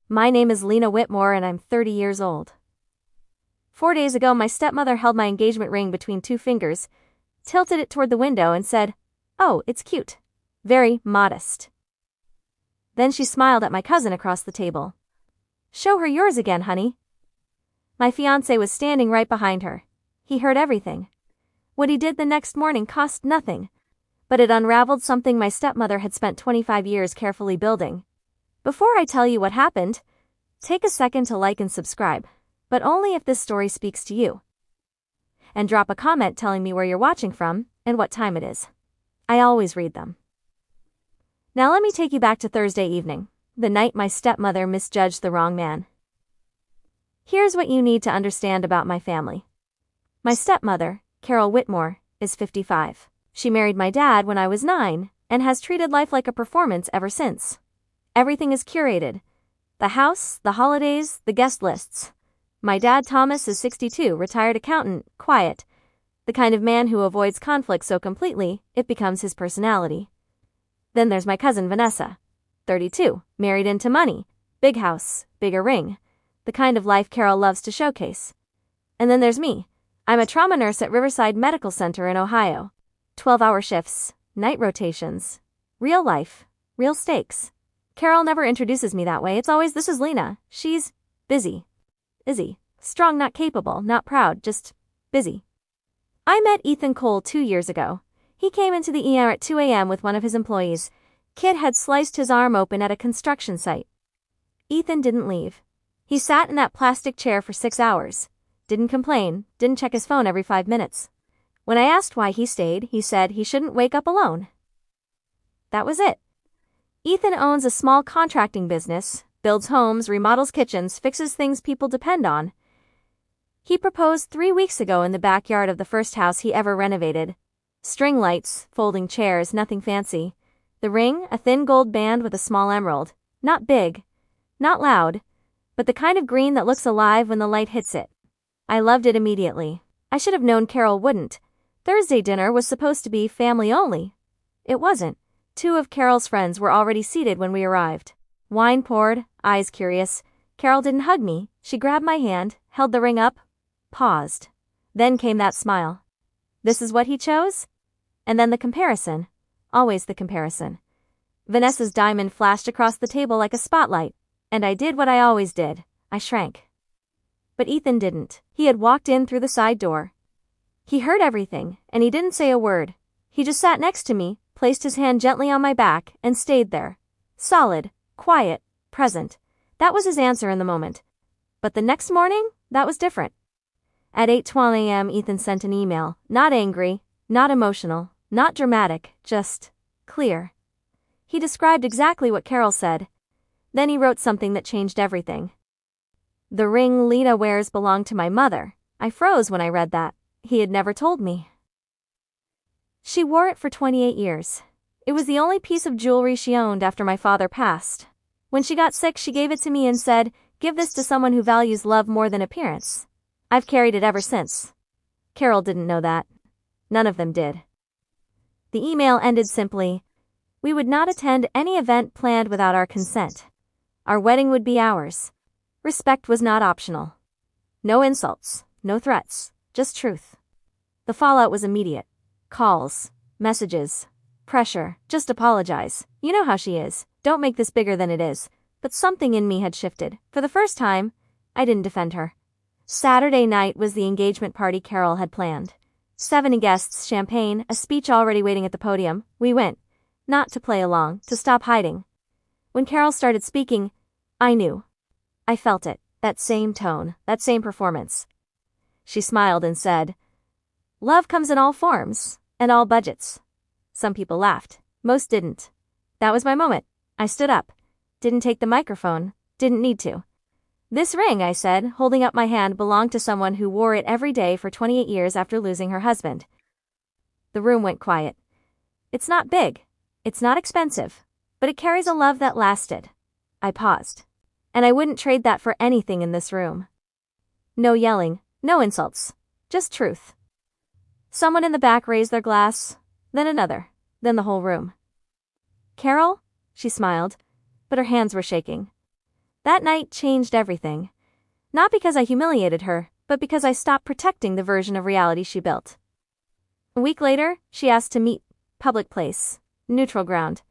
My name is Lena Whitmore and I'm 30 years old. 4 days ago, my stepmother held my engagement ring between two fingers, tilted it toward the window and said, "Oh, it's cute. Very modest." Then she smiled at my cousin across the table. "Show her yours again, honey." My fiancé was standing right behind her. He heard everything. What he did the next morning cost nothing, but it unraveled something my stepmother had spent 25 years carefully building. Before I tell you what happened, take a second to like and subscribe, but only if this story speaks to you. And drop a comment telling me where you're watching from and what time it is. I always read them. Now let me take you back to Thursday evening, the night my stepmother misjudged the wrong man. Here's what you need to understand about my family. My stepmother, Carol Whitmore, is 55. She married my dad when I was 9 and has treated life like a performance ever since. Everything is curated. The house, the holidays, the guest lists. My dad, Thomas, is 62, retired accountant, quiet. The kind of man who avoids conflict so completely, it becomes his personality. Then there's my cousin Vanessa, 32, married into money, big house, bigger ring. The kind of life Carol loves to showcase. And then there's me. I'm a trauma nurse at Riverside Medical Center in Ohio. 12-hour shifts, night rotations. Real life, real stakes. Carol never introduces me that way. It's always, "This is Lena. She's busy." Izzy. Strong, not capable, not proud, just busy. I met Ethan Cole 2 years ago. He came into the ER at 2 a.m. with one of his employees. Kid had sliced his arm open at a construction site. Ethan didn't leave. He sat in that plastic chair for 6 hours. Didn't complain, didn't check his phone every 5 minutes. When I asked why he stayed, he said he shouldn't wake up alone. That was it. Ethan owns a small contracting business, builds homes, remodels kitchens, fixes things people depend on. He proposed 3 weeks ago in the backyard of the first house he ever renovated. String lights, folding chairs, nothing fancy. The ring, a thin gold band with a small emerald. Not big, not loud, but the kind of green that looks alive when the light hits it. I loved it immediately. I should have known Carol wouldn't. Thursday dinner was supposed to be family only. It wasn't. 2 of Carol's friends were already seated when we arrived. Wine poured, eyes curious. Carol didn't hug me. She grabbed my hand, held the ring up, paused. Then came that smile. This is what he chose? And then the comparison. Always the comparison. Vanessa's diamond flashed across the table like a spotlight, and I did what I always did. I shrank. But Ethan didn't. He had walked in through the side door. He heard everything, and he didn't say a word. He just sat next to me, placed his hand gently on my back, and stayed there. Solid, quiet, present. That was his answer in the moment. But the next morning, that was different. At 8:12 a.m., Ethan sent an email. Not angry, not emotional, not dramatic, just clear. He described exactly what Carol said. Then he wrote something that changed everything. "The ring Lena wears belonged to my mother." I froze when I read that. He had never told me. She wore it for 28 years. It was the only piece of jewelry she owned after my father passed. When she got sick, she gave it to me and said, "Give this to someone who values love more than appearance." I've carried it ever since. Carol didn't know that. None of them did. The email ended simply, "We would not attend any event planned without our consent. Our wedding would be ours. Respect was not optional. No insults, no threats, just truth." The fallout was immediate. Calls, messages, pressure, "Just apologize. You know how she is. Don't make this bigger than it is." But something in me had shifted. For the first time, I didn't defend her. Saturday night was the engagement party Carol had planned. 70 guests, champagne, a speech already waiting at the podium. We went. Not to play along, to stop hiding. When Carol started speaking, I knew. I felt it, that same tone, that same performance. She smiled and said, "Love comes in all forms, and all budgets." Some people laughed. Most didn't. That was my moment. I stood up. Didn't take the microphone. Didn't need to. "This ring," I said, holding up my hand, "belonged to someone who wore it every day for 28 years after losing her husband." The room went quiet. It's not big. It's not expensive. But it carries a love that lasted. I paused. And I wouldn't trade that for anything in this room. No yelling, no insults. Just truth. Someone in the back raised their glass, then another, then the whole room. "Carol?" She smiled, but her hands were shaking. That night changed everything. Not because I humiliated her, but because I stopped protecting the version of reality she built. A week later, she asked to meet, public place, neutral ground.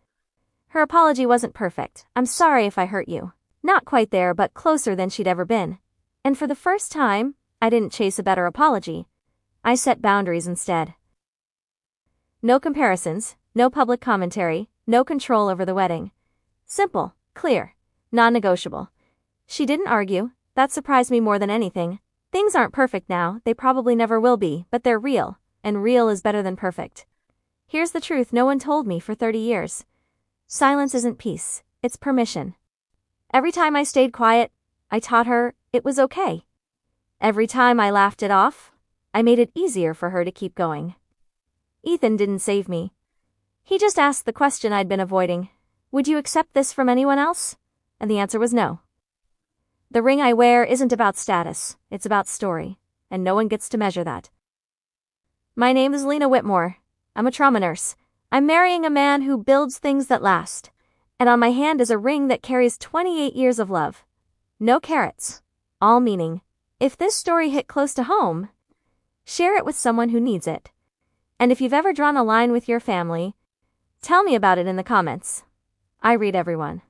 Her apology wasn't perfect. I'm sorry if I hurt you. Not quite there, but closer than she'd ever been. And for the first time, I didn't chase a better apology. I set boundaries instead. No comparisons, no public commentary, no control over the wedding. Simple, clear, non-negotiable. She didn't argue. That surprised me more than anything. Things aren't perfect now, they probably never will be, but they're real, and real is better than perfect. Here's the truth no one told me for 30 years. Silence isn't peace, it's permission. Every time I stayed quiet, I taught her it was okay. Every time I laughed it off, I made it easier for her to keep going. Ethan didn't save me. He just asked the question I'd been avoiding. Would you accept this from anyone else? And the answer was no. The ring I wear isn't about status, it's about story, and no one gets to measure that. My name is Lena Whitmore. I'm a trauma nurse. I'm marrying a man who builds things that last. And on my hand is a ring that carries 28 years of love. No carrots. All meaning. If this story hit close to home, share it with someone who needs it. And if you've ever drawn a line with your family, tell me about it in the comments. I read everyone.